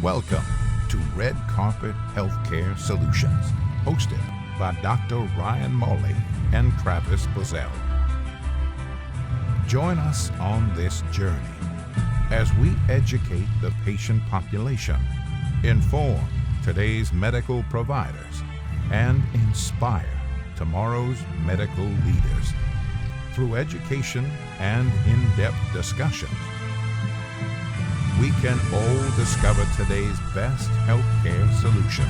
Welcome to Red Carpet Healthcare Solutions, hosted by Dr. Ryan Molli and Travis Buzzell. Join us on this journey as we educate the patient population, inform today's medical providers, and inspire tomorrow's medical leaders through education and in-depth discussions. We can all discover today's best healthcare solutions.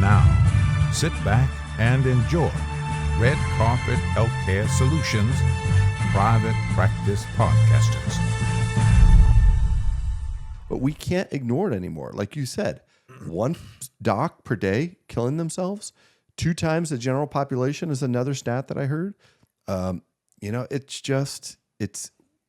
Now, sit back and enjoy Red Carpet Healthcare Solutions Private Practice Podcasters. But we can't ignore it anymore. Like you said, one doc per day killing themselves, 2 times the general population is another stat that I heard.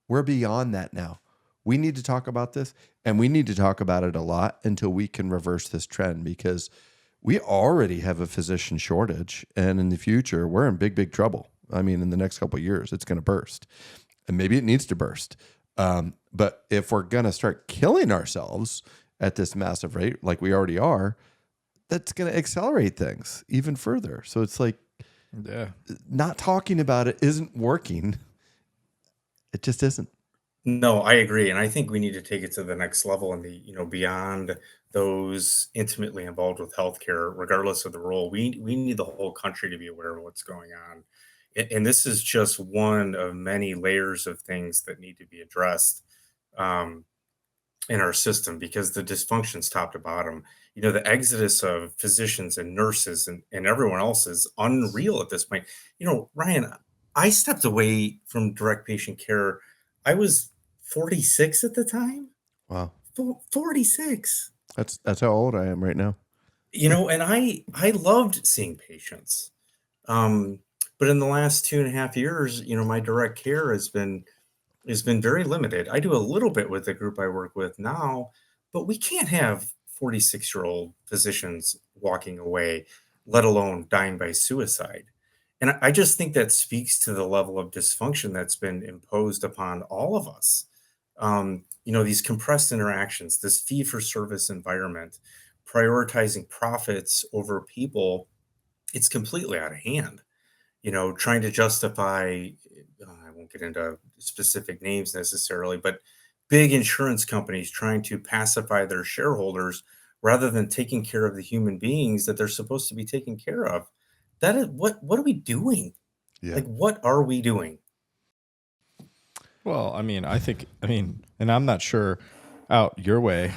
We're beyond that now. We need to talk about this, and we need to talk about it a lot until we can reverse this trend, because we already have a physician shortage, and in the future, we're in big, big trouble. I mean, in the next couple of years, it's going to burst, and maybe it needs to burst. But if we're going to start killing ourselves at this massive rate, like we already are, that's going to accelerate things even further. So it's like, not talking about it isn't working. It just isn't. No, I agree. And I think we need to take it to the next level and beyond those intimately involved with healthcare, regardless of the role. We need the whole country to be aware of what's going on. And this is just one of many layers of things that need to be addressed in our system, because the dysfunction's top to bottom. The exodus of physicians and nurses and everyone else is unreal at this point. Ryan, I stepped away from direct patient care. I was 46 at the time. Wow. 46. That's how old I am right now. And I loved seeing patients. But in the last 2.5 years, my direct care has been very limited. I do a little bit with the group I work with now, but we can't have 46-year-old physicians walking away, let alone dying by suicide. And I just think that speaks to the level of dysfunction that's been imposed upon all of us. These compressed interactions, this fee-for-service environment, prioritizing profits over people, it's completely out of hand. Trying to justify, I won't get into specific names necessarily, but big insurance companies trying to pacify their shareholders rather than taking care of the human beings that they're supposed to be taking care of. That is what are we doing? Yeah. Like, what are we doing? Well, and I'm not sure out your way.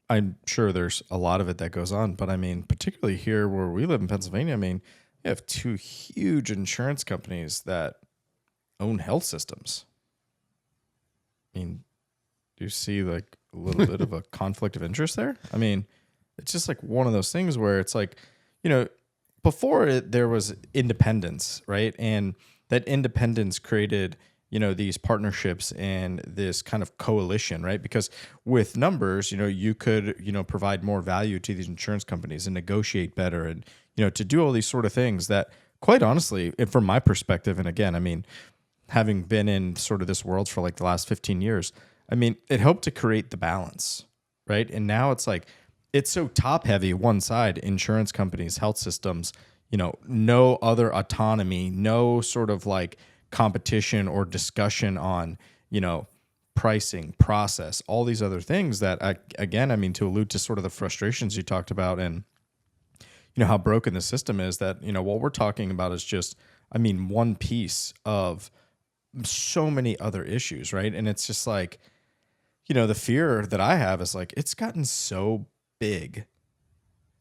I'm sure there's a lot of it that goes on, but particularly here where we live in Pennsylvania, we have 2 huge insurance companies that own health systems. Do you see like a little bit of a conflict of interest there? It's just like one of those things where it's like, before there was independence, right? And that independence created, these partnerships and this kind of coalition, right? Because with numbers, you could, provide more value to these insurance companies and negotiate better and, to do all these sort of things that, quite honestly, and from my perspective, and again, having been in sort of this world for like the last 15 years, it helped to create the balance, right? And now it's like, it's so top heavy one side, insurance companies, health systems, no other autonomy, no sort of like competition or discussion on, pricing, process, all these other things that, again, to allude to sort of the frustrations you talked about and, how broken the system is, that, what we're talking about is just, one piece of so many other issues, right? And it's just like, the fear that I have is like, it's gotten so big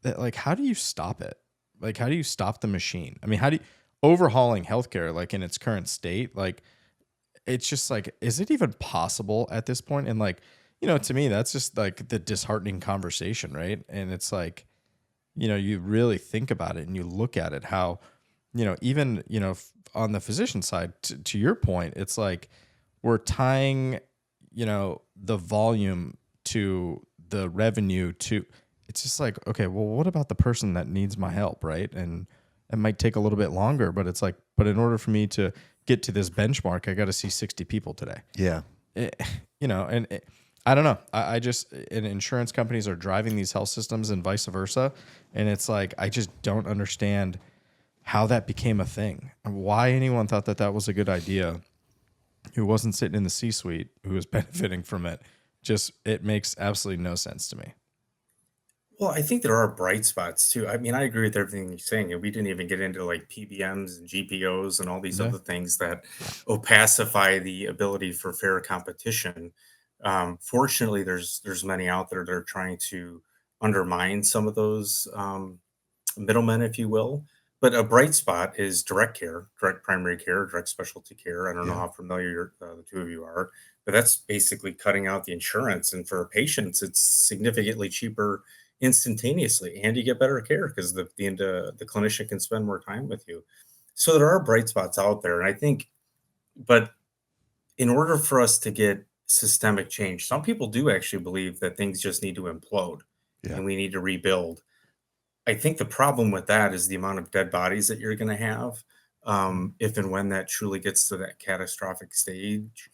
that like, how do you stop it? Like, how do you stop the machine? How do you overhauling healthcare, like in its current state? Like, it's just like, is it even possible at this point? And like, to me, that's just like the disheartening conversation, right? And it's like, you really think about it and you look at it, how, even, on the physician side, to your point, it's like we're tying, the volume to the revenue to, it's just like, okay, well, what about the person that needs my help, right? And it might take a little bit longer, but it's like, but in order for me to get to this benchmark, I got to see 60 people today. Yeah. I don't know. I just, and insurance companies are driving these health systems and vice versa. And it's like, I just don't understand how that became a thing. Why anyone thought that that was a good idea who wasn't sitting in the C-suite, who was benefiting from it. Just, it makes absolutely no sense to me. Well, I think there are bright spots too. I mean, I agree with everything you're saying, and we didn't even get into like PBMs and GPOs and all these Yeah. other things that opacify the ability for fair competition. Fortunately, there's many out there that are trying to undermine some of those middlemen, if you will. But a bright spot is direct care, direct primary care, direct specialty care. I don't know Yeah. how familiar the two of you are, but that's basically cutting out the insurance. And for patients, it's significantly cheaper instantaneously, and you get better care because the clinician can spend more time with you. So there are bright spots out there, and I think, but in order for us to get systemic change, some people do actually believe that things just need to implode Yeah. and we need to rebuild. I think the problem with that is the amount of dead bodies that you're going to have, if and when that truly gets to that catastrophic stage,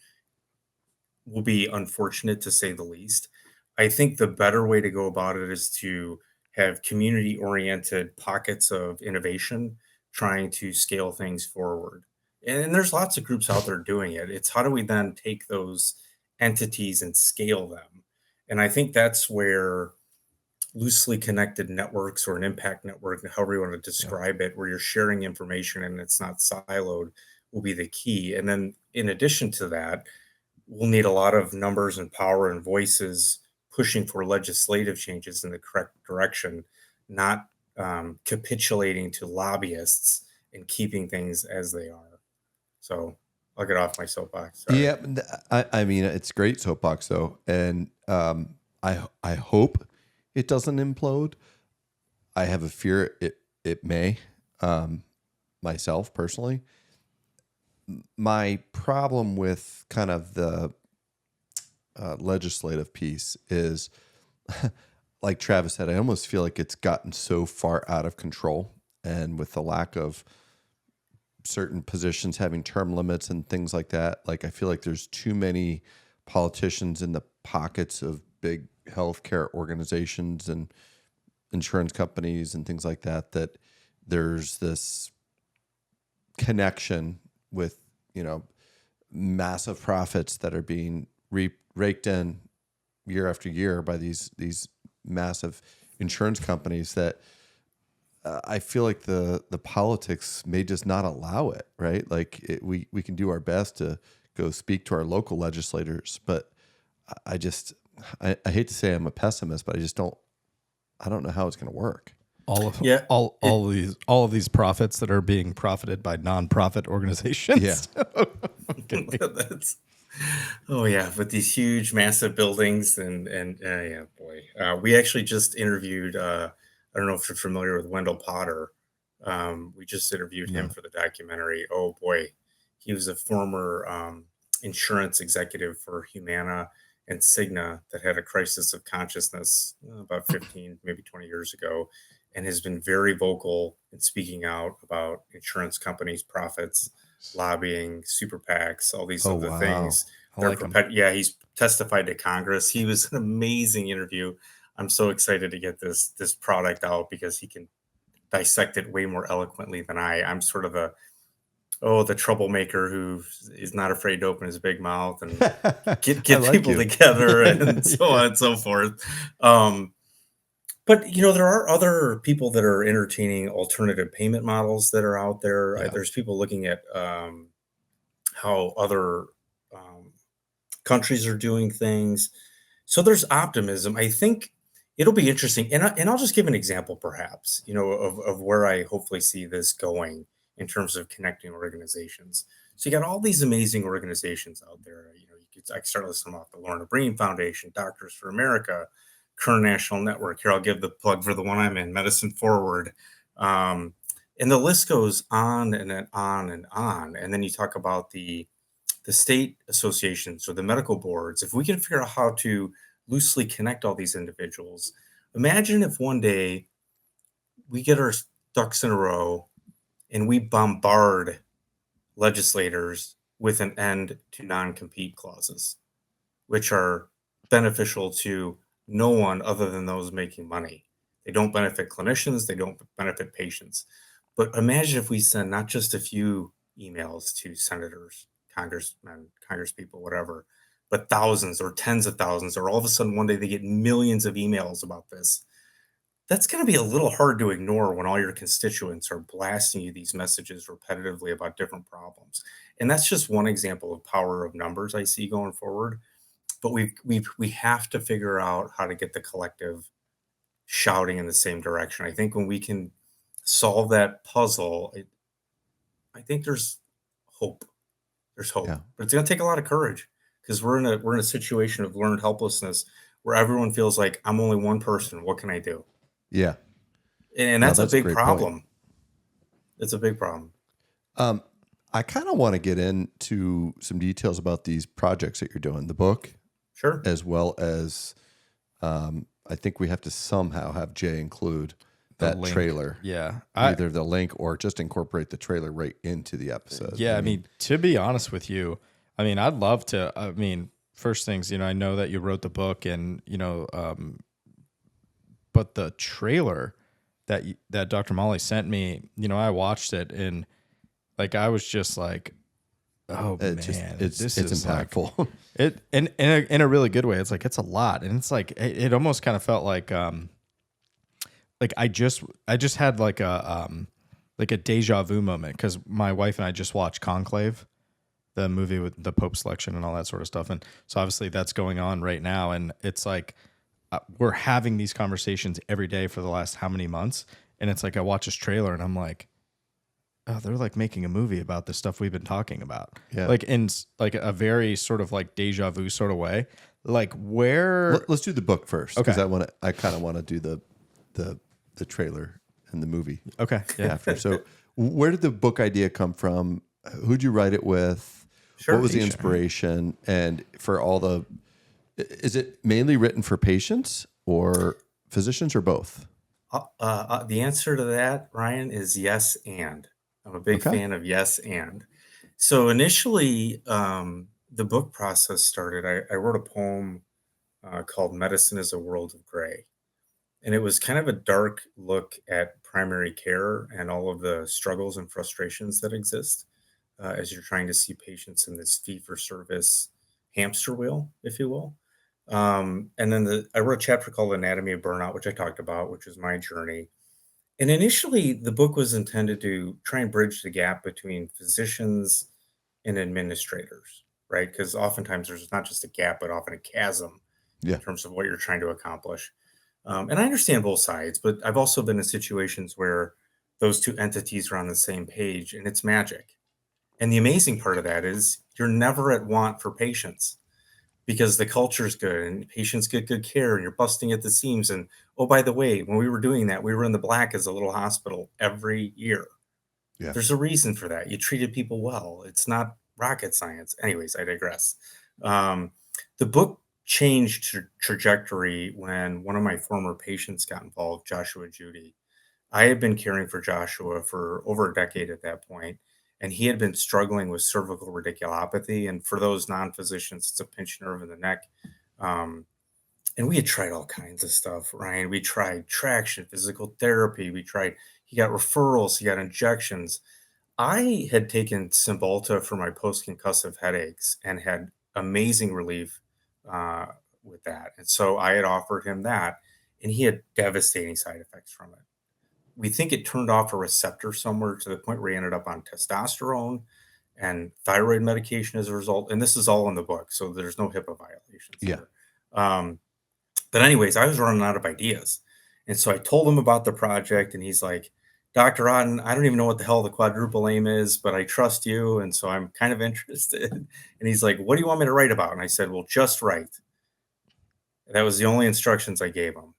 will be unfortunate to say the least. I think the better way to go about it is to have community oriented pockets of innovation trying to scale things forward. And there's lots of groups out there doing it. It's how do we then take those entities and scale them? And I think that's where loosely connected networks or an impact network, however you want to Yeah. describe it, where you're sharing information and it's not siloed, will be the key. And then in addition to that, we'll need a lot of numbers and power and voices pushing for legislative changes in the correct direction, not capitulating to lobbyists and keeping things as they are. So I'll get off my soapbox. Sorry. Yeah, I mean, it's great soapbox though, and I hope it doesn't implode. I have a fear it may. Myself personally, my problem with kind of the legislative piece is, like Travis said, I almost feel like it's gotten so far out of control, and with the lack of certain positions having term limits and things like that. Like, I feel like there's too many politicians in the pockets of big healthcare organizations and insurance companies and things like that, that there's this connection with, massive profits that are being raked in year after year by these massive insurance companies that I feel like the politics may just not allow it, right? Like we can do our best to go speak to our local legislators, but I hate to say I'm a pessimist, but I don't know how it's going to work. Yeah. All of these profits that are being profited by nonprofit organizations. Yeah. That's, oh yeah, but these huge, massive buildings and yeah, boy, we actually just interviewed. I don't know if you're familiar with Wendell Potter. We just interviewed him No. for the documentary. Oh boy, he was a former insurance executive for Humana and Cigna that had a crisis of consciousness about 15, maybe 20 years ago, and has been very vocal in speaking out about insurance companies' profits, lobbying, super PACs, all these Oh, other wow. things. I like him. Yeah, he's testified to Congress. He was an amazing interview. I'm so excited to get this product out because he can dissect it way more eloquently than I. I'm sort of the troublemaker who is not afraid to open his big mouth and get I like people you. together and so on and so forth. But there are other people that are entertaining alternative payment models that are out there. Yeah. There's people looking at how other countries are doing things. So there's optimism. I think it'll be interesting, and I'll just give an example, perhaps, of where I hopefully see this going in terms of connecting organizations. So you got all these amazing organizations out there. I can start listing them off: the Lorna Breen Foundation, Doctors for America, Kern National Network. Here, I'll give the plug for the one I'm in, Medicine Forward. And the list goes on and then on and on. And then you talk about the state associations or the medical boards. If we can figure out how to loosely connect all these individuals, imagine if one day we get our ducks in a row and we bombard legislators with an end to non-compete clauses, which are beneficial to no one other than those making money. They don't benefit clinicians, they don't benefit patients. But imagine if we send not just a few emails to senators, congressmen, congresspeople, whatever, but thousands or tens of thousands, or all of a sudden one day they get millions of emails about this. That's going to be a little hard to ignore when all your constituents are blasting you these messages repetitively about different problems. And that's just one example of power of numbers I see going forward. But we have to figure out how to get the collective shouting in the same direction. I think when we can solve that puzzle, I think there's hope. There's hope, Yeah. but it's going to take a lot of courage because we're in a situation of learned helplessness where everyone feels like I'm only one person. What can I do? Yeah. And No, that's a that's a big great point. problem. It's a big problem. I kind of want to get into some details about these projects that you're doing, the book, Sure. as well as I think we have to somehow have Jay include that link. trailer. Yeah. Either the link or just incorporate the trailer right into the episode. Yeah, I mean, to be honest with you, I mean, I'd love to. I mean, first things, I know that you wrote the book, and but the trailer that Dr. Molly sent me, I watched it, and like I was just like, oh man, it's impactful. Like, it in a really good way. It's like it's a lot, and it's like it almost kind of felt like I just had like a deja vu moment because my wife and I just watched Conclave, the movie with the Pope selection and all that sort of stuff, and so obviously that's going on right now, and it's like we're having these conversations every day for the last how many months, and it's like I watch this trailer and I'm like, oh, they're like making a movie about the stuff we've been talking about, like in like a very sort of like deja vu sort of way, like where. Let's do the book first because Okay. I kind of want to do the trailer and the movie. Okay, yeah. After. So, where did the book idea come from? Who'd you write it with? Sure. What was the inspiration? And for all is it mainly written for patients or physicians or both? The answer to that, Ryan, is yes and. I'm a big fan of yes and. So initially, the book process started. I wrote a poem called "Medicine is a World of Gray." And it was kind of a dark look at primary care and all of the struggles and frustrations that exist as you're trying to see patients in this fee-for-service hamster wheel, if you will. And then I wrote a chapter called Anatomy of Burnout, which I talked about, which was my journey. And initially, the book was intended to try and bridge the gap between physicians and administrators, right? Because oftentimes there's not just a gap, but often a chasm Yeah. in terms of what you're trying to accomplish. And I understand both sides, but I've also been in situations where those two entities are on the same page and it's magic. And the amazing part of that is you're never at want for patients because the culture's good and patients get good care and you're busting at the seams. And oh, by the way, when we were doing that, we were in the black as a little hospital every year. Yeah. There's a reason for that. You treated people well. It's not rocket science. Anyways, I digress. The book changed trajectory when one of my former patients got involved, Joshua Judy. I had been caring for Joshua for over a decade at that point, and he had been struggling with cervical radiculopathy. And for those non-physicians, it's a pinched nerve in the neck. And we had tried all kinds of stuff, Ryan. We tried traction, physical therapy. He got referrals, he got injections. I had taken Cymbalta for my post-concussive headaches and had amazing relief with that. And so I had offered him that, and he had devastating side effects from it. We think it turned off a receptor somewhere to the point where he ended up on testosterone and thyroid medication as a result. And this is all in the book, so there's no HIPAA violations Yeah. here. But anyways, I was running out of ideas. And so I told him about the project, and he's like, Dr. Otten, I don't even know what the hell the quadruple aim is, but I trust you. And so I'm kind of interested. And he's like, what do you want me to write about? And I said, well, just write. That was the only instructions I gave him.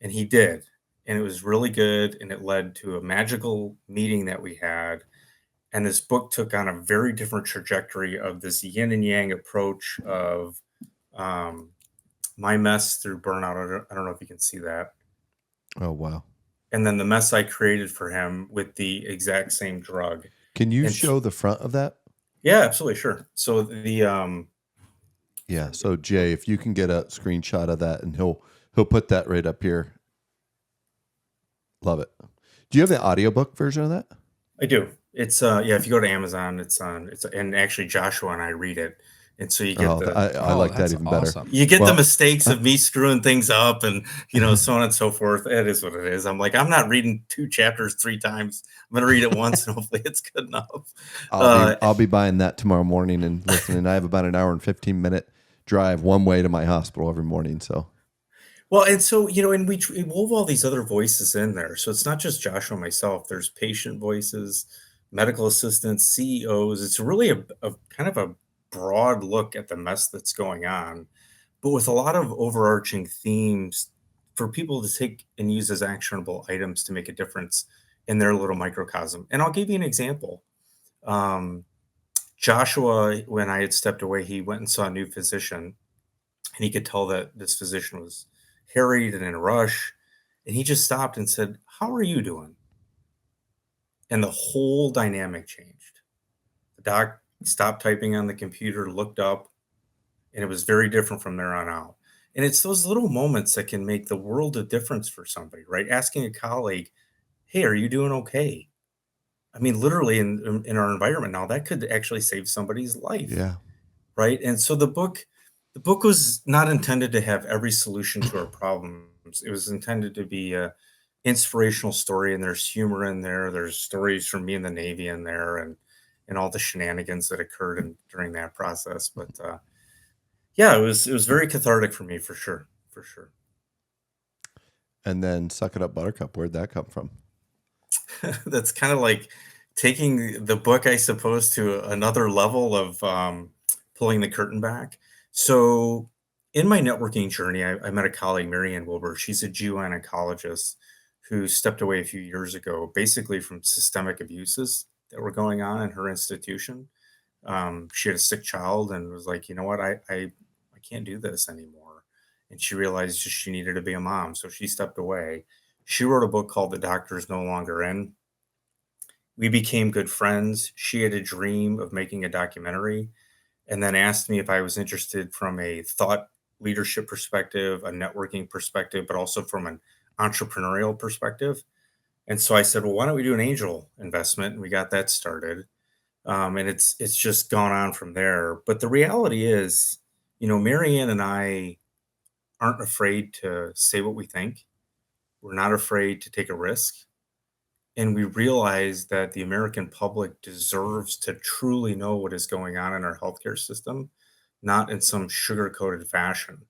And he did. And it was really good. And it led to a magical meeting that we had. And this book took on a very different trajectory of this yin and yang approach of my mess through burnout. I don't know if you can see that. Oh, wow. And then the mess I created for him with the exact same drug. Can you show the front of that? Yeah, absolutely. Sure. So Yeah. from So being Jay, if you can get a screenshot of that, and he'll put that right up here. Love it. Do you have the audiobook version of that? I do. It's yeah, if you go to Amazon, it's and actually Joshua and I read it. And so Oh, I Oh, like that that's even better. awesome. you get the Well, mistakes of me screwing things up and so on and so forth. It is what it is. I'm like, I'm not reading 2 chapters 3 times. I'm gonna read it once and hopefully it's good enough. Uh, I'll be buying that tomorrow morning and listening. I have about an hour and 15-minute drive one way to my hospital every morning. So well, and so, and we wove all these other voices in there. So it's not just Joshua and myself. There's patient voices, medical assistants, CEOs. It's really a kind of a broad look at the mess that's going on, but with a lot of overarching themes for people to take and use as actionable items to make a difference in their little microcosm. And I'll give you an example. Um, Joshua, when I had stepped away, he went and saw a new physician, and he could tell that this physician was harried and in a rush. And he just stopped and said, "How are you doing?" And the whole dynamic changed. The doc stopped typing on the computer, looked up, and it was very different from there on out. And it's those little moments that can make the world of difference for somebody, right? Asking a colleague, "Hey, are you doing okay?" I mean, literally in our environment now, that could actually save somebody's life, yeah, right? And so the book was not intended to have every solution to our problems. It was intended to be a inspirational story, and there's humor in there. There's stories from me in the Navy in there, and all the shenanigans that occurred during that process. But yeah, it was very cathartic for me for sure, for sure. and then Suck It Up Buttercup. Where'd that come from? That's kind of like taking the book, I suppose, to another level of pulling the curtain back. So, in my networking journey, I met a colleague, Marianne Wilbur. She's a GYN oncologist who stepped away a few years ago, basically from systemic abuses that were going on in her institution. She had a sick child and was like, you know what, I can't do this anymore. And she realized just she needed to be a mom, so she stepped away. She wrote a book called The Doctor's No Longer In. We became good friends. She had a dream of making a documentary and then asked me if I was interested from a thought leadership perspective, a networking perspective, but also from an entrepreneurial perspective. And so I said, well, why don't we do an angel investment? And we got that started. And it's just gone on from there. But the reality is, Marianne and I aren't afraid to say what we think. We're not afraid to take a risk. And we realize that the American public deserves to truly know what is going on in our healthcare system, not in some sugar coated fashion,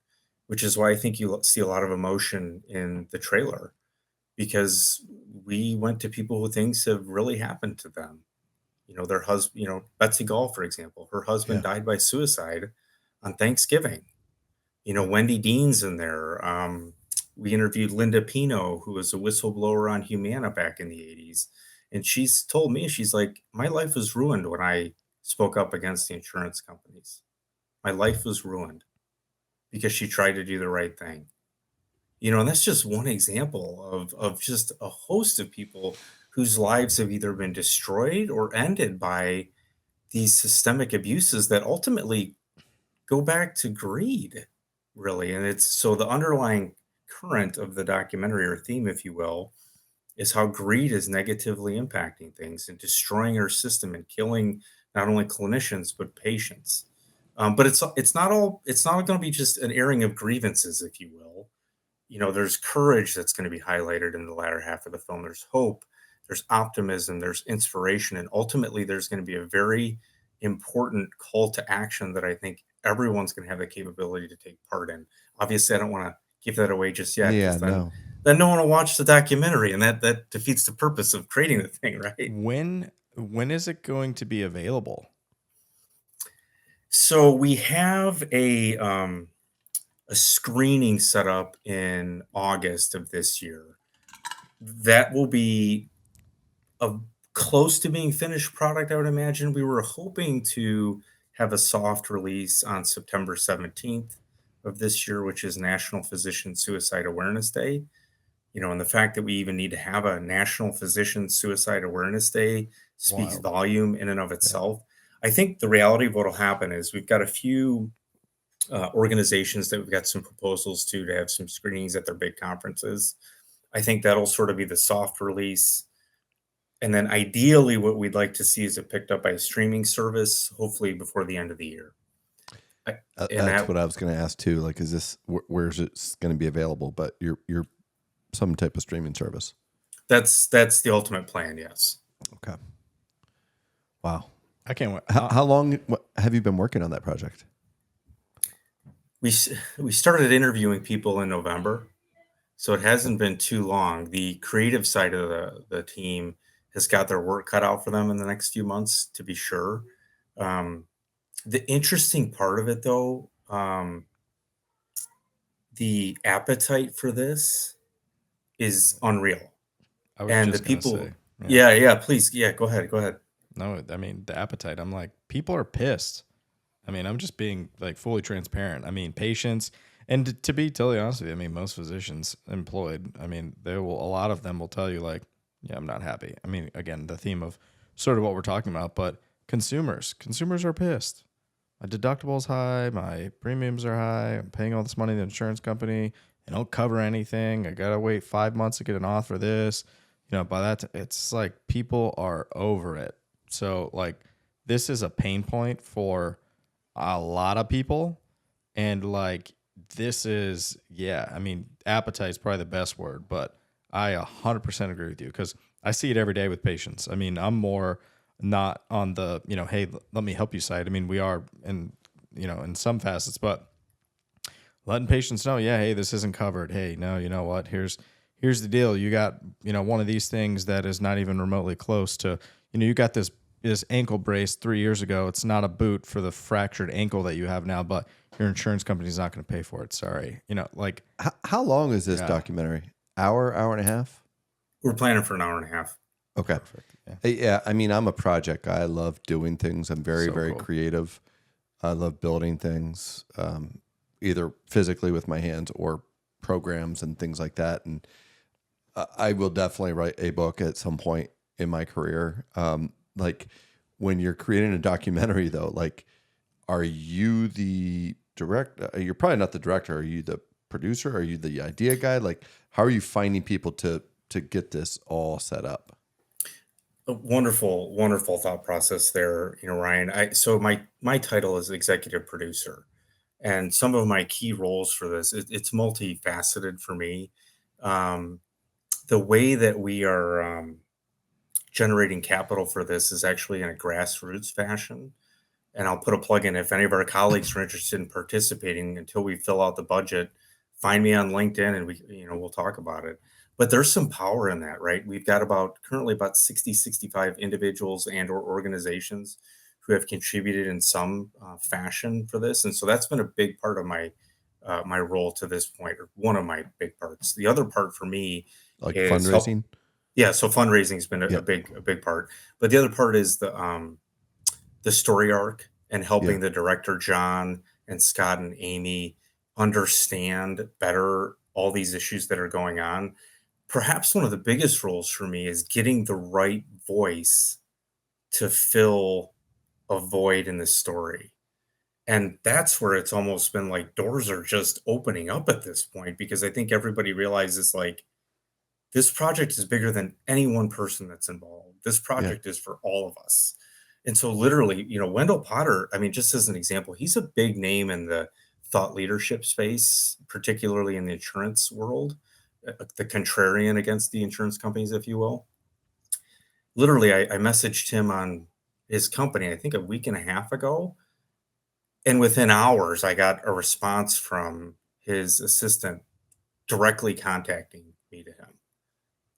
which is why I think you see a lot of emotion in the trailer because we went to people who things have really happened to them. Their husband, Betsy Gall, for example, her husband Yeah, died by suicide on Thanksgiving. Wendy Dean's in there. We interviewed Linda Pino, who was a whistleblower on Humana back in the 80s. And she's told me, she's like, my life was ruined when I spoke up against the insurance companies. My life was ruined because she tried to do the right thing. And that's just one example of just a host of people whose lives have either been destroyed or ended by these systemic abuses that ultimately go back to greed, really. And it's so the underlying current of the documentary or theme, if you will, is how greed is negatively impacting things and destroying our system and killing not only clinicians but patients. But it's not going to be just an airing of grievances, if you will. There's courage that's going to be highlighted in the latter half of the film. There's hope, there's optimism, there's inspiration, and ultimately there's going to be a very important call to action that I think everyone's going to have the capability to take part in. Obviously, I don't want to give that away just yet yeah, because then no. then no one will watch the documentary, and that defeats the purpose of creating the thing, right? When is it going to be available? So we have a screening set up in August of this year. That will be a close to being finished product, I would imagine. We were hoping to have a soft release on September 17th of this year, which is National Physician Suicide Awareness Day. And the fact that we even need to have a National Physician Suicide Awareness Day speaks Wild. volume in and of Yeah. itself. I think the reality of what will happen is we've got a few organizations that we've got some proposals to have some screenings at their big conferences. I think that'll sort of be the soft release. And then ideally, what we'd like to see is it picked up by a streaming service, hopefully before the end of the year. I, and That's that, what I was going to ask too. Like, is this where's it going to be available? But you're some type of streaming service. that's the ultimate plan. Yes. Okay. Wow. I can't wait. How long have you been working on that project? We started interviewing people in November, so it hasn't been too long. The creative side of the team has got their work cut out for them in the next few months, to be sure. The interesting part of it, though, the appetite for this is unreal, I was and the just gonna people. say, Yeah, please, yeah, go ahead. no, I mean the appetite. I'm like, people are pissed. I mean, I'm just being like fully transparent. I mean, patients, and to be totally honest with you, I mean, most physicians employed, I mean, a lot of them will tell you like, yeah, I'm not happy. I mean, again, the theme of sort of what we're talking about, but consumers are pissed. My deductible's high, my premiums are high, I'm paying all this money to the insurance company, they don't cover anything. I gotta wait 5 months to get an auth for this. By that, it's like people are over it. So like, this is a pain point for a lot of people, and like, this is, I mean, appetite is probably the best word, but I 100% agree with you, because I see it every day with patients. I mean, I'm more not on the, hey, let me help you side. I mean, we are in some facets, but letting patients know, hey, this isn't covered. Hey, no, you know what? Here's the deal. You got, one of these things that is not even remotely close to, you got this ankle brace 3 years ago. It's not a boot for the fractured ankle that you have now, but your insurance company's not going to pay for it. Sorry. Like, how long is this documentary? Hour and a half? We're planning for an hour and a half. Okay. perfect. Yeah. I mean, I'm a project guy. I love doing things. I'm very, So very cool. creative. I love building things, either physically with my hands or programs and things like that. And I will definitely write a book at some point in my career. Like, when you're creating a documentary, though, like, are you the director? You're probably not the director. Are you the producer? Are you the idea guy? Like, how are you finding people to get this all set up? A wonderful thought process there, Ryan. So my title is executive producer, and some of my key roles for this, it's multifaceted for me. Um, the way that we are generating capital for this is actually in a grassroots fashion. And I'll put a plug in, if any of our colleagues are interested in participating until we fill out the budget, find me on LinkedIn and we'll talk about it. But there's some power in that, right? We've got currently about 65 individuals and or organizations who have contributed in some fashion for this. And so that's been a big part of my role to this point, or one of my big parts. The other part for me Like is fundraising? yeah, so fundraising has been a big part. But the other part is the story arc, and helping the director John and Scott and Amy understand better all these issues that are going on. Perhaps one of the biggest roles for me is getting the right voice to fill a void in the story. And that's where it's almost been like doors are just opening up at this point, because I think everybody realizes, like, this project is bigger than any one person that's involved. This project is for all of us. And so literally, Wendell Potter, I mean, just as an example, he's a big name in the thought leadership space, particularly in the insurance world, the contrarian against the insurance companies, if you will. Literally, I messaged him on his company, I think a week and a half ago. And within hours, I got a response from his assistant directly contacting me to him.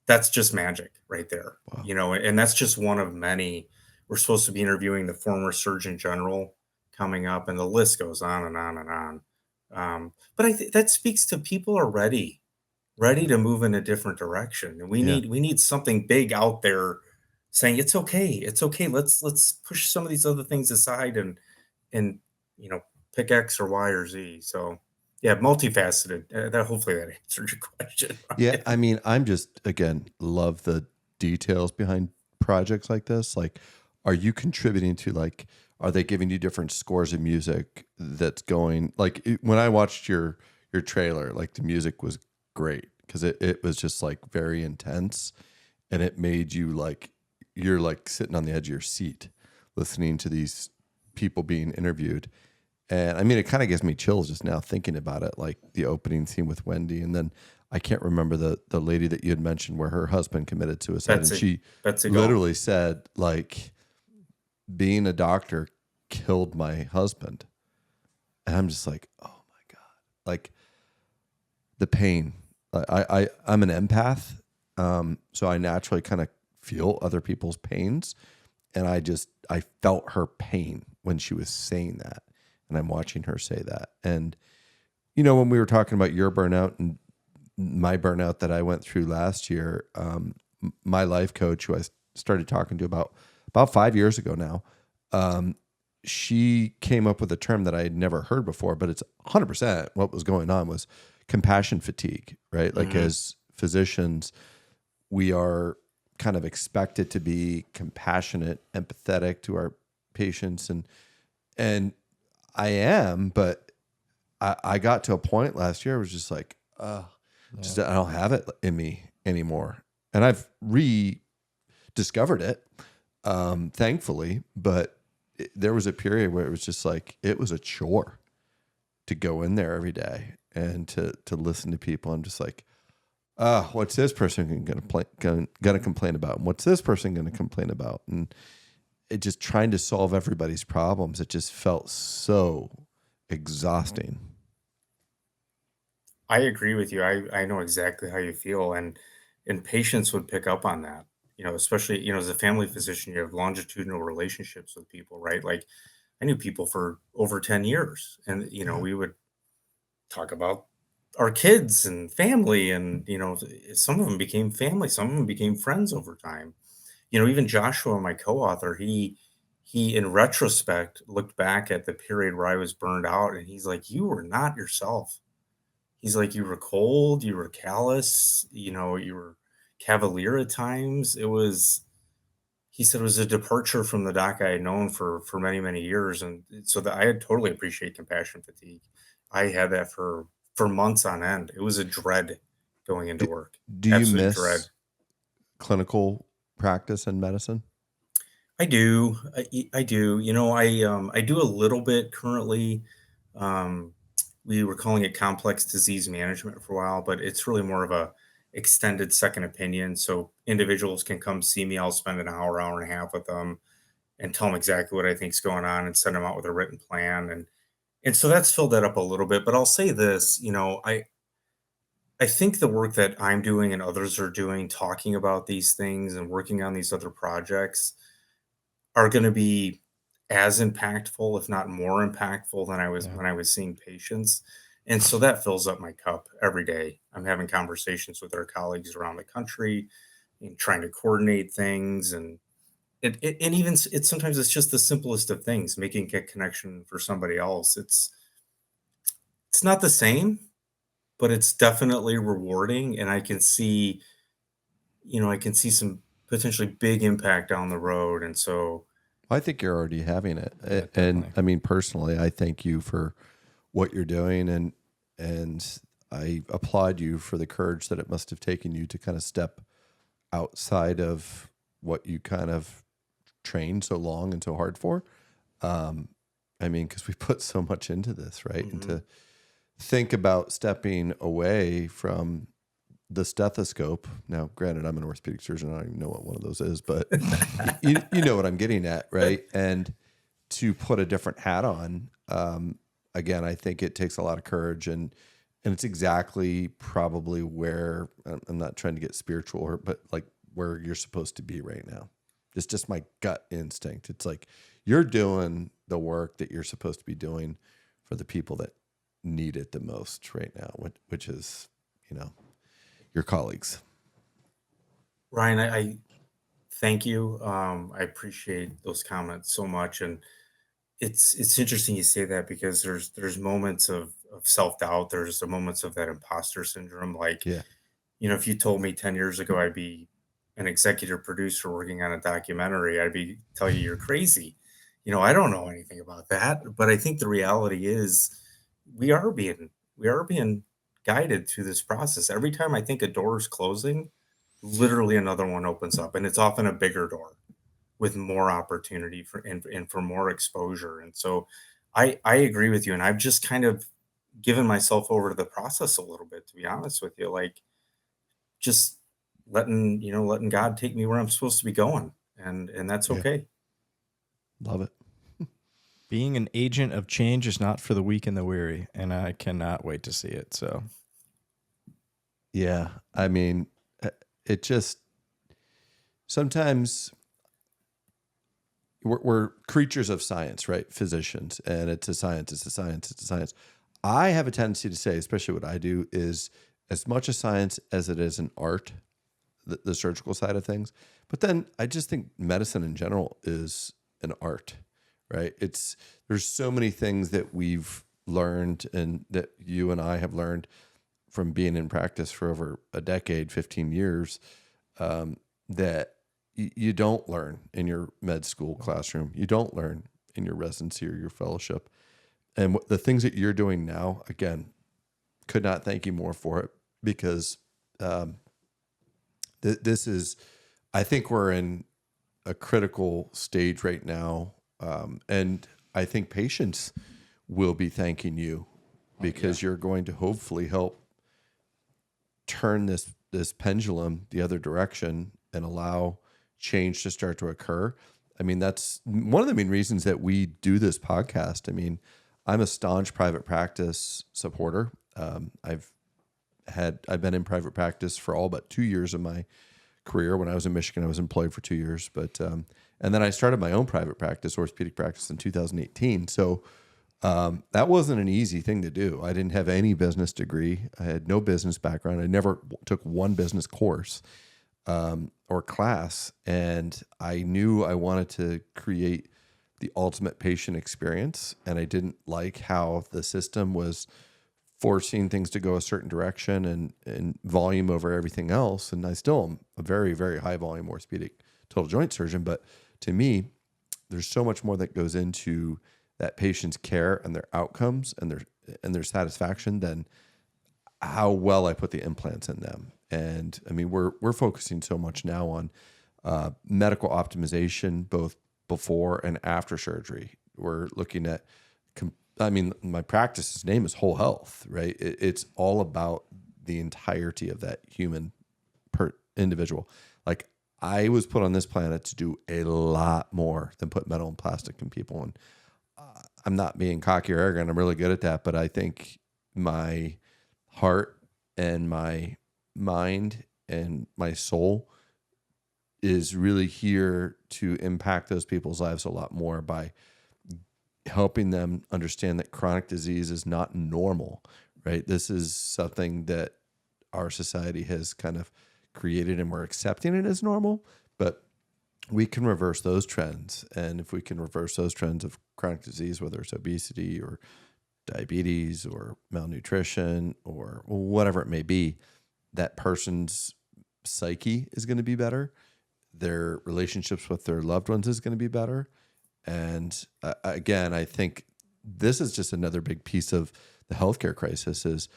That's just magic right there. Wow. And that's just one of many. We're supposed to be interviewing the former Surgeon General coming up, and the list goes on and on and on. But I think that speaks to people are ready to move in a different direction, and we need something big out there saying it's okay. Let's push some of these other things aside and pick X or Y or Z. So yeah, multifaceted. That hopefully that answered your question. Yeah. I mean, I'm just, again, love the details behind projects like this. Like, are you contributing to, like, Are they giving you different scores of music that's going like when I watched your trailer, like the music was great because it was just like very intense and it made you like you're like sitting on the edge of your seat listening to these people being interviewed. And I mean, it kind of gives me chills just now thinking about it, like the opening scene with Wendy. And then I can't remember the lady that you had mentioned where her husband committed suicide. And she Betsy literally said, like, being a doctor killed my husband. And I'm just like, oh my God. Like the pain. I'm an empath. So I naturally kind of feel other people's pains. And I felt her pain when she was saying that. And I'm watching her say that. And, you know, when we were talking about your burnout and my burnout that I went through last year, my life coach, who I started talking to about 5 years ago now, she came up with a term that I had never heard before, but it's 100% what was going on was compassion fatigue, right? Like as physicians, we are kind of expected to be compassionate, empathetic to our patients. And I am, but I got to a point last year, I was just like, just I don't have it in me anymore. And I've rediscovered it, thankfully, but there was a period where it was just like, it was a chore to go in there every day and to listen to people. I'm just like, what's this person gonna complain about? And what's this person gonna complain about? And it just trying to solve everybody's problems. It just felt so exhausting. I agree with you. I know exactly how you feel, and patients would pick up on that. You know, especially, you know, as a family physician, you have longitudinal relationships with people, right? Like I knew people for over 10 years, and you know, Yeah. we would talk about our kids and family, and you know, some of them became family, some of them became friends over time. You know, even Joshua, my co-author, he in retrospect looked back at the period where I was burned out, and he's like, "You were not yourself." He's like, "You were cold, you were callous, you know, you were cavalier at times." It was he said it was a departure from the doc I had known for many, many years, and so that I had totally appreciate compassion fatigue. I had that for months on end. It was a dread going into Do, work. do you Absolute dread. miss clinical practice in medicine? I do. I do. You know, I do a little bit currently. Um, we were calling it complex disease management for a while, but it's really more of a extended second opinion. So individuals can come see me. I'll spend an hour, hour and a half with them and tell them exactly what I think's going on and send them out with a written plan. And so that's filled that up a little bit. But I'll say this, you know, I think the work that I'm doing and others are doing, talking about these things and working on these other projects are gonna be as impactful, if not more impactful than I was Yeah. when I was seeing patients, and so that fills up my cup every day. I'm having conversations with our colleagues around the country and trying to coordinate things, and and even it's sometimes it's just the simplest of things, making a connection for somebody else. It's not the same, but it's definitely rewarding, and I can see, you know, I can see some potentially big impact down the road, and so I think you're already having it. Yeah, And definitely. I mean, personally, I thank you for what you're doing and I applaud you for the courage that it must have taken you to kind of step outside of what you kind of trained so long and so hard for. I mean, because we put so much into this, right? And mhm. to think about stepping away from the stethoscope. Now, granted, I'm an orthopedic surgeon. I don't even know what one of those is, but you know what I'm getting at, right? And to put a different hat on, again, I think it takes a lot of courage, and it's exactly probably where I'm not trying to get spiritual, but like where you're supposed to be right now. It's just my gut instinct. It's like you're doing the work that you're supposed to be doing for the people that need it the most right now, which is, you know, your colleagues. Ryan, I thank you. I appreciate those comments so much, and it's interesting you say that because there's moments of self doubt. There's the moments of that imposter syndrome. Like, Yeah. you know, if you told me 10 years ago I'd be an executive producer working on a documentary, I'd be tell you you're crazy. I don't know anything about that, but I think the reality is we are being guided through this process. Every time I think a door is closing, literally another one opens up, and it's often a bigger door with more opportunity and for more exposure. And so I agree with you, and I've just kind of given myself over to the process a little bit, to be honest with you, like just letting God take me where I'm supposed to be going, and that's Yeah. okay. Love it. Being an agent of change is not for the weak and the weary, and I cannot wait to see it. So, Yeah. I mean, it just sometimes we're creatures of science, right? Physicians, and it's a science, it's a science, it's a science. I have a tendency to say, especially what I do, is as much a science as it is an art, the surgical side of things. But then I just think medicine in general is an art, right? There's so many things that we've learned and that you and I have learned from being in practice for over a decade, 15 years, that you don't learn in your med school classroom. You don't learn in your residency or your fellowship. And the things that you're doing now, again, could not thank you more for it, because this is, I think we're in a critical stage right now. And I think patients will be thanking you, because you're going to hopefully help turn this pendulum the other direction and allow change to start to occur. I mean, that's one of the main reasons that we do this podcast. I mean, I'm a staunch private practice supporter. I've been in private practice for all but 2 years of my career. When I was in Michigan, I was employed for 2 years, but and then I started my own private practice, orthopedic practice, in 2018. So that wasn't an easy thing to do. I didn't have any business degree. I had no business background. I never took one business course or class, and I knew I wanted to create the ultimate patient experience, and I didn't like how the system was forcing things to go a certain direction and volume over everything else. And I still am a very, very high volume orthopedic total joint surgeon, but to me, there's so much more that goes into that patient's care and their outcomes and their satisfaction than how well I put the implants in them. And I mean, we're focusing so much now on medical optimization, both before and after surgery. We're looking at, my practice's name is Whole Health, right? It's all about the entirety of that human individual. Like, I was put on this planet to do a lot more than put metal and plastic in people. And I'm not being cocky or arrogant. I'm really good at that. But I think my heart and my mind and my soul is really here to impact those people's lives a lot more by helping them understand that chronic disease is not normal, right? This is something that our society has kind of created, and we're accepting it as normal, but we can reverse those trends. And if we can reverse those trends of chronic disease, whether it's obesity or diabetes or malnutrition or whatever it may be, that person's psyche is going to be better. Their relationships with their loved ones is going to be better. And again, I think this is just another big piece of the healthcare crisis. Is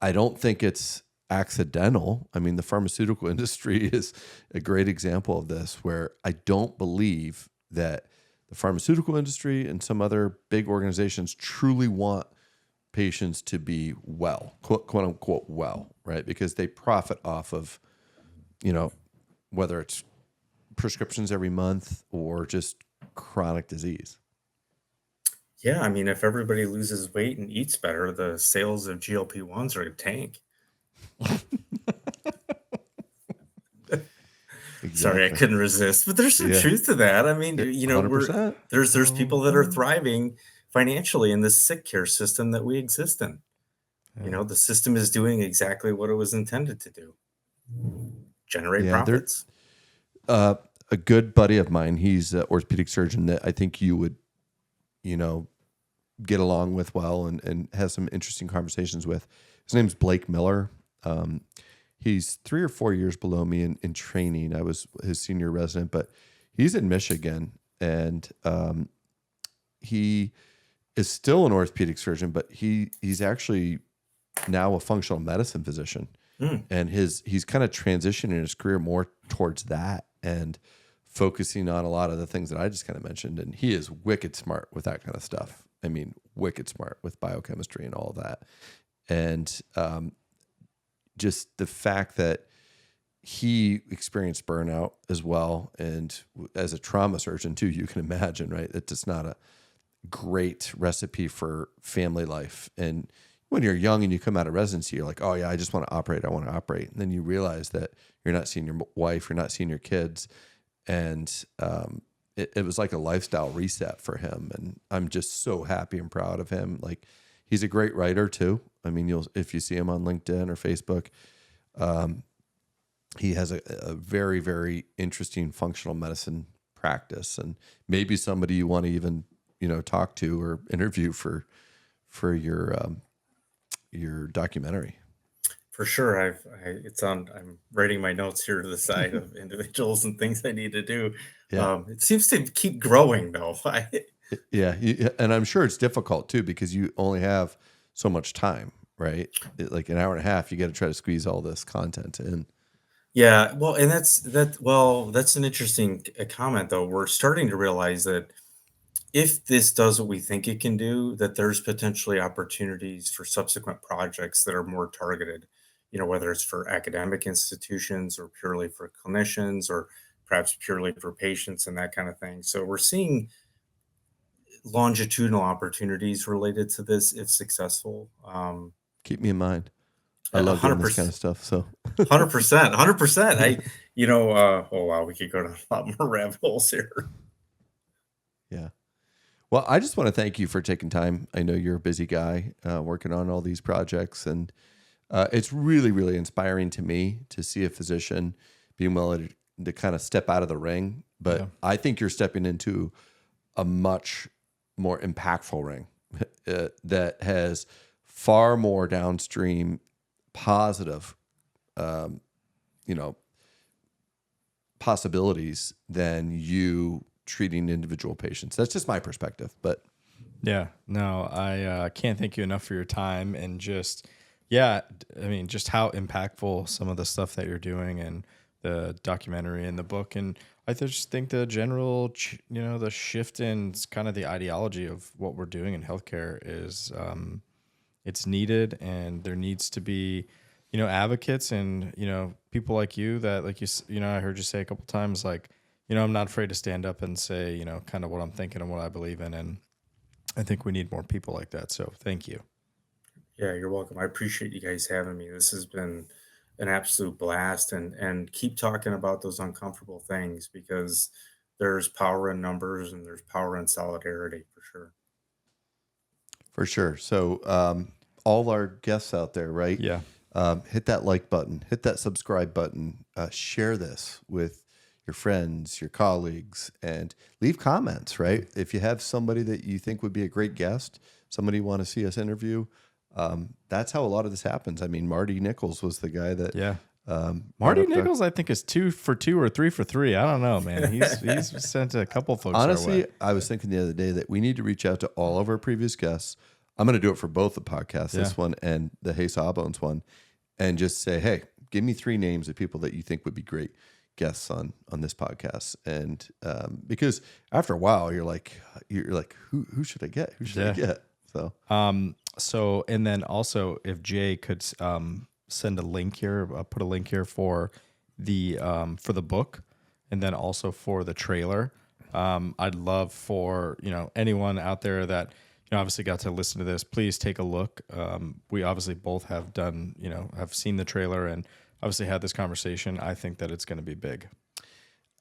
I don't think it's accidental. I mean, the pharmaceutical industry is a great example of this, where I don't believe that the pharmaceutical industry and some other big organizations truly want patients to be well, quote unquote well, right? Because they profit off of, whether it's prescriptions every month or just chronic disease. Yeah, I mean, if everybody loses weight and eats better, the sales of GLP-1s are going to tank. Sorry, I couldn't resist, but there's some truth to that. I mean, 100%. there's people that are thriving financially in this sick care system that we exist in. The system is doing exactly what it was intended to do: generate profits. A good buddy of mine, he's an orthopedic surgeon that I think you would, get along with well and have some interesting conversations with. His name's Blake Miller. He's 3 or 4 years below me in training. I was his senior resident, but he's in Michigan, and he is still an orthopedic surgeon, but he's actually now a functional medicine physician, and he's kind of transitioning his career more towards that and focusing on a lot of the things that I just kind of mentioned. And he is wicked smart with that kind of stuff. I mean, wicked smart with biochemistry and all that. And just the fact that he experienced burnout as well, and as a trauma surgeon too, you can imagine, right? It's just not a great recipe for family life. And when you're young and you come out of residency, you're like, oh yeah, I just want to operate. I want to operate. And then you realize that you're not seeing your wife, you're not seeing your kids. And it was like a lifestyle reset for him. And I'm just so happy and proud of him. Like, he's a great writer too. I mean, if you see him on LinkedIn or Facebook, he has a very, very interesting functional medicine practice, and maybe somebody you want to even, talk to or interview for your documentary. For sure. I'm writing my notes here to the side of individuals and things I need to do. Yeah. It seems to keep growing though. Yeah. And I'm sure it's difficult too, because you only have so much time, right? Like an hour and a half, you got to try to squeeze all this content in. Yeah, well, and that's an interesting comment though. We're starting to realize that if this does what we think it can do, that there's potentially opportunities for subsequent projects that are more targeted, whether it's for academic institutions or purely for clinicians or perhaps purely for patients and that kind of thing. So we're seeing longitudinal opportunities related to this if successful. Keep me in mind. I A love doing hundred this kind percent. of stuff. So 100%, 100%. Oh wow, we could go down a lot more rabbit holes here. yeah. Well, I just want to thank you for taking time. I know you're a busy guy working on all these projects, and it's really, really inspiring to me to see a physician being willing to kind of step out of the ring. But I think you're stepping into a much more impactful ring that has far more downstream positive, possibilities than you treating individual patients. That's just my perspective, but Yeah, no, I can't thank you enough for your time and just, just how impactful some of the stuff that you're doing and the documentary and the book. And I just think the general, the shift in kind of the ideology of what we're doing in healthcare is, it's needed, and there needs to be, advocates and, people like you that, like I heard you say a couple times, like, I'm not afraid to stand up and say, kind of what I'm thinking and what I believe in. And I think we need more people like that. So thank you. Yeah, you're welcome. I appreciate you guys having me. This has been an absolute blast, and keep talking about those uncomfortable things, because there's power in numbers and there's power in solidarity for sure. for sure. So all our guests out there, right? Yeah. Hit that like button, hit that subscribe button, share this with your friends, your colleagues, and leave comments, right? If you have somebody that you think would be a great guest, somebody you want to see us interview, that's how a lot of this happens. I mean, Marty Nichols was the guy that, Marty Nichols, I think, is 2 for 2 or 3 for 3. I don't know, man. He's sent a couple folks honestly, our way. I was thinking the other day that we need to reach out to all of our previous guests. I'm going to do it for both the podcasts, this one and the Hey Sawbones one, and just say, hey, give me 3 names of people that you think would be great guests on this podcast. And because after a while you're like who should I get? Who should I get? So and then also if Jay could send a link here, put a link here for the book, and then also for the trailer. I'd love for anyone out there that obviously got to listen to this, please take a look. We obviously both have done have seen the trailer and obviously had this conversation. I think that it's going to be big.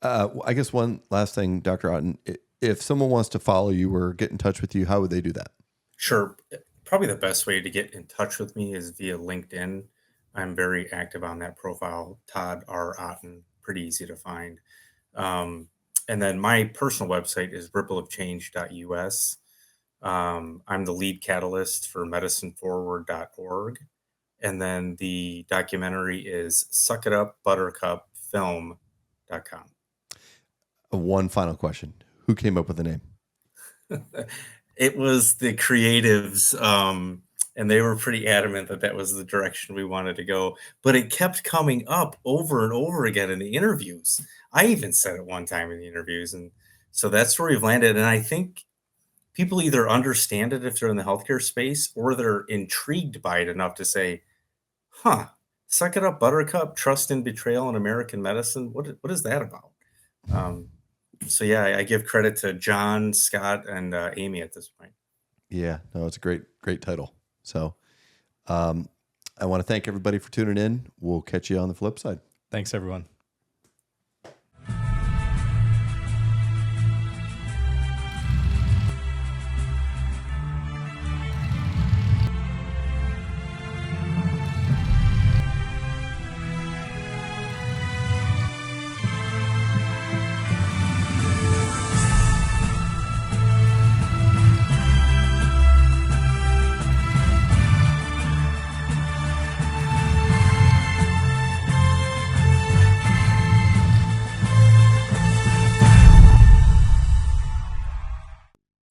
I guess one last thing, Dr. Otten, if someone wants to follow you or get in touch with you, how would they do that? Sure. Probably the best way to get in touch with me is via LinkedIn. I'm very active on that profile, Todd R. Otten, pretty easy to find. And then my personal website is rippleofchange.us. I'm the lead catalyst for medicineforward.org. And then the documentary is suckitupbuttercupfilm.com. One final question. Who came up with the name? It was the creatives, and they were pretty adamant that that was the direction we wanted to go. But it kept coming up over and over again in the interviews. I even said it one time in the interviews, and so that's where we've landed. And I think people either understand it if they're in the healthcare space, or they're intrigued by it enough to say, "Huh, suck it up, Buttercup. Trust and betrayal in American medicine. What is that about?" Um, so yeah, I give credit to John, Scott, and Amy at this point. Yeah, no, it's a great title. So I want to thank everybody for tuning in. We'll catch you on the flip side. Thanks, everyone.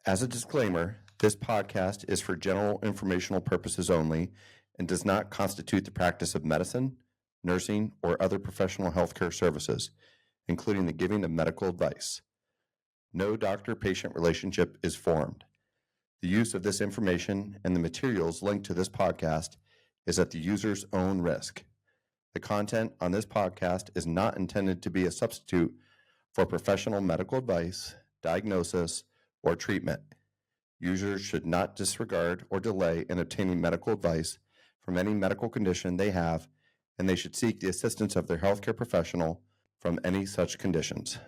As a disclaimer, this podcast is for general informational purposes only and does not constitute the practice of medicine, nursing, or other professional healthcare services, including the giving of medical advice. No doctor-patient relationship is formed. The use of this information and the materials linked to this podcast is at the user's own risk. The content on this podcast is not intended to be a substitute for professional medical advice, diagnosis, or treatment. Users should not disregard or delay in obtaining medical advice from any medical condition they have, and they should seek the assistance of their healthcare professional from any such conditions.